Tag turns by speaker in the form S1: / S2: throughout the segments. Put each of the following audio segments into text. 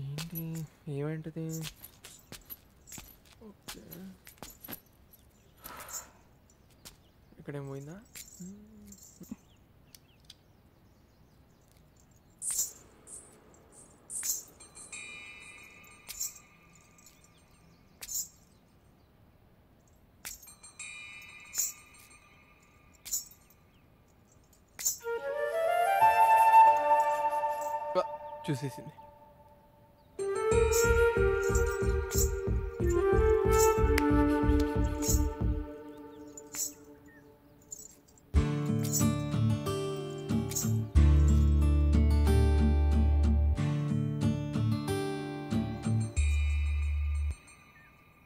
S1: ఏంటి ఏమంటది? ఓకే, ఇక్కడేం పోయిందా? చూసేసింది.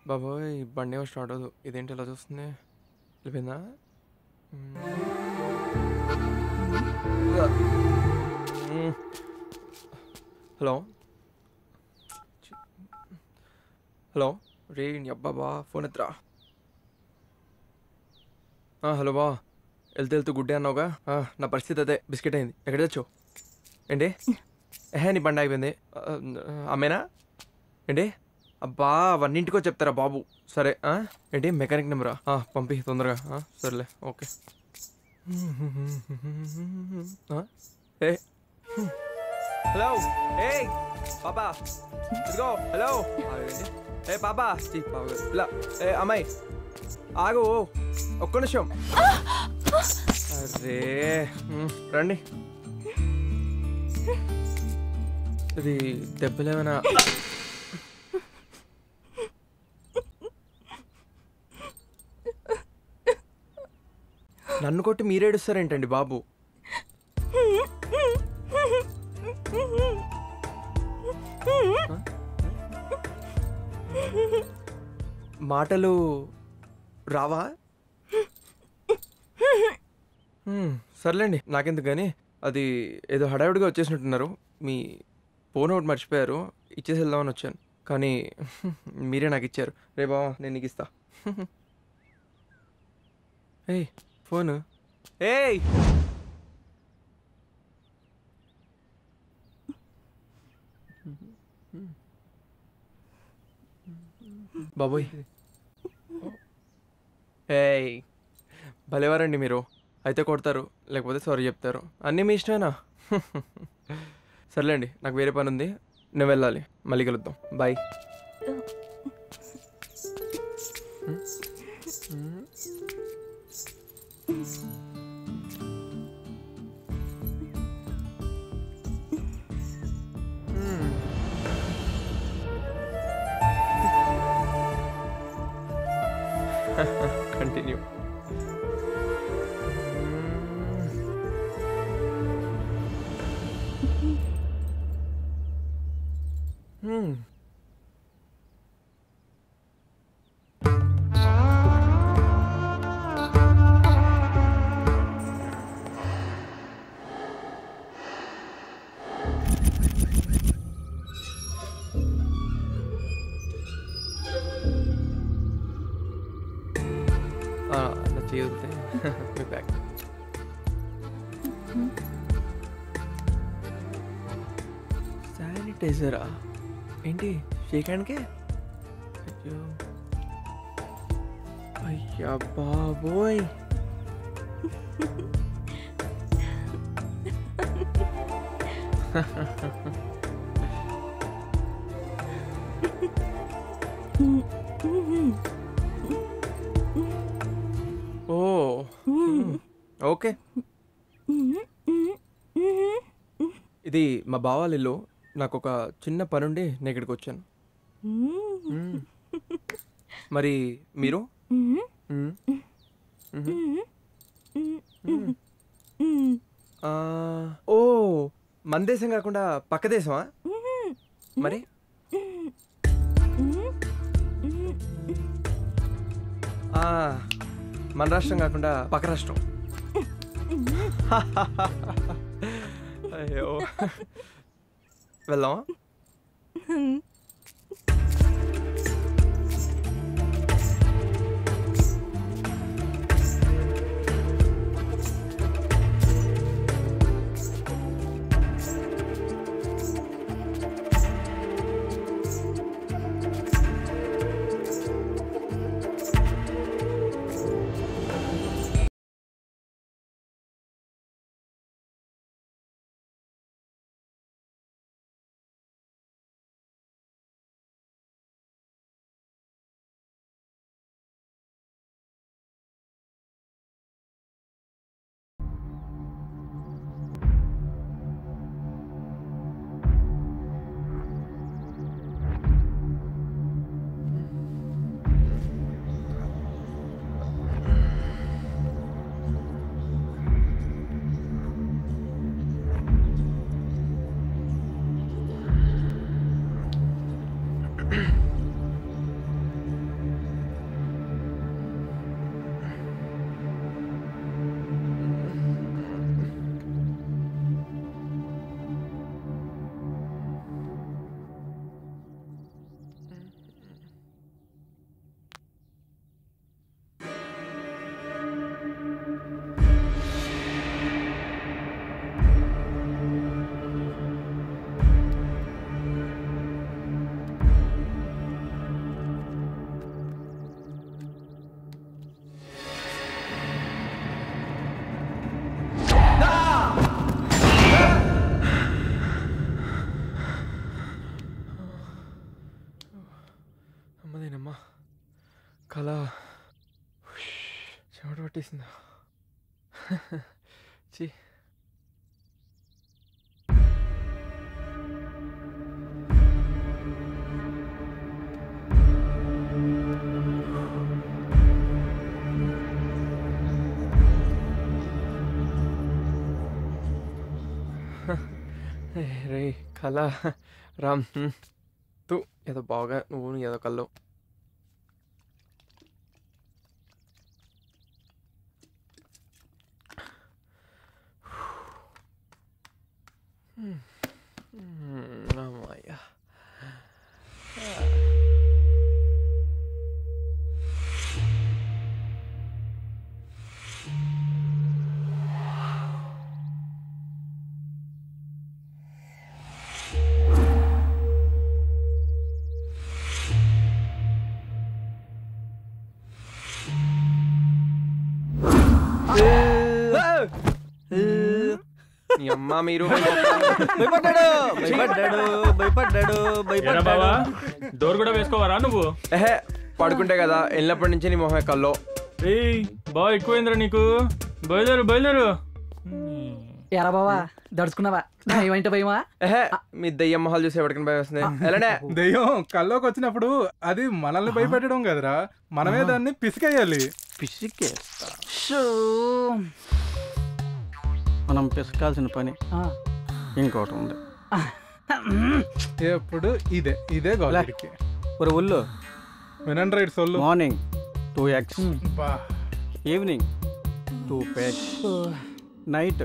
S1: బాబోయ్, బండి ఏమో స్టార్ట్ అవ్వదు. ఇదేంటి ఇలా చూస్తుంది? వెళ్ళిపోయిందా? హలో హలో, రే అబ్బాబా ఫోన్ ఎత్తురా. హలో బా, వెళ్తూ గుడ్డే అన్నావుగా. నా పరిస్థితి అదే, బిస్కెట్ అయింది. ఎక్కడ తెచ్చావు? ఏంటి? నీ బండి అయిపోయింది. అమ్మేనా? ఏంటి? అబ్బా, అవన్నింటికో చెప్తారా బాబు? సరే. ఏంటి మెకానిక్ నెంబరా? పంపి తొందరగా. సరేలే, ఓకే. ఏ హలో, ఏ పాపా, ఇదిగో. హలో, ఏ పాపా, ఇలా. ఏ అమ్మాయి, ఆగు ఒక్క నిమిషం. అరే రండి. ఇది దెబ్బలేమైనా? నన్ను కొట్టి మీరేడుస్తారేంటండి బాబు? మాటలు రావా? సర్లేండి, నాకెందుకు కానీ. అది ఏదో హడావిడిగా వచ్చేసినట్టున్నారు. మీ ఫోన్ ఒకటి మర్చిపోయారు, ఇచ్చేసి వెళ్దామని వచ్చాను. కానీ మీరే నాకు ఇచ్చారు. రే బావా, నేను నీకు ఇస్తా. ఏయ్ ఫోను. ఏయ్ బాబోయ్. ఏయ్ భలేవారండి మీరు. అయితే కొడతారు, లేకపోతే సారీ చెప్తారు. అన్నీ మీ ఇష్టమేనా? సర్లేండి, నాకు వేరే పని ఉంది, నేను వెళ్ళాలి. మళ్ళీ కలుద్దాం, బాయ్. కంటిన్యూ. నా చేస్తే మీ బ్యాగ్. శానిటైజరా? ఏంటి షేక్ హ్యాండ్కే? అయ్యో, అయ్యా బాబోయ్. ఓ ఓకే. ఇది మా బావాళ్ళ ఇల్లు. నాకు ఒక చిన్న పనుండి నేను ఇక్కడికి వచ్చాను. మరి మీరు? ఓ, మన దేశం కాకుండా పక్క దేశమా? మరి మన రాష్ట్రం కాకుండా పక్క రాష్ట్రం. అయ్యో, వెళ్దామా? అమ్మదేనమ్మా కళ చెమట పట్టేసిందా చీ రే కళ రామ్ తూ ఏదో బాగా నువ్వు ఏదో కల్లో అమ్మయ్యా నీ అమ్మ మీరు
S2: డోర్ కూడా వేసుకోవరా నువ్వు?
S1: ఏహే పడుకుంటే కదా వెళ్ళినప్పటి నుంచి నీ మొహం కల్లో.
S2: ఏయ్ బాగా ఎక్కువైందిరా నీకు. బయలుదేరు బయలుదేరు.
S3: ఎరా బావా దడుచుకున్నావా? భయమంటే భయమా?
S1: ఏహే మీ దయ్యం మొహాలు చూసి ఎవరికైనా భయం వస్తుంది. ఎలానే
S4: దెయ్యం కల్లోకి వచ్చినప్పుడు అది మనల్ని భయపెట్టడం కదరా, మనమే దాన్ని పిసికేయాలి.
S5: పిసికేస్తా. మనం పిసకాల్సిన పని ఇంకోటి ఉంది.
S4: ఎప్పుడు ఇదే గోళకి
S5: ఒక ఒళ్ళు
S4: వినండి రైట్ సొల్లు.
S5: Morning 2x, evening 2 packs, night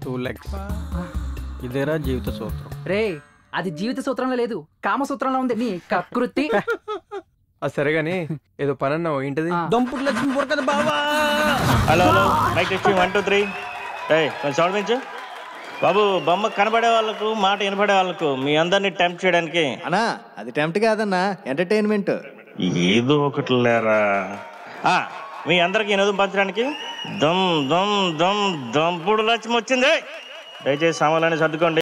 S5: 2 legs. ఇదేరా జీవిత సూత్రం.
S3: రే అది జీవిత సూత్రంలో లేదు, కామ సూత్రంలో ఉంది నీ కకృతి.
S1: అది సరే గానీ ఏదో పని అన్నావు, ఏంటది?
S5: దంపుడు లక్ష్మి కదా బాబా.
S6: Hello hello mike testing 1 2 3. కొంచెం సౌండ్ పెంచు బాబు. బొమ్మ కనబడే వాళ్ళకు మాట వినపడే వాళ్ళకు మీ అందరినీ టెంప్ట్ చేయడానికి.
S7: అన్నా అది టెంప్ట్ కాదన్నా, ఎంటర్టైన్మెంట్.
S6: ఏదో ఒకటి లేరా. మీ అందరికి వినోదం పంచడానికి దమ్ దమ్ దమ్ దంపుడు లక్ష్మి వచ్చింది. దయచేసి సామాన్లన్నీ సర్దుకోండి.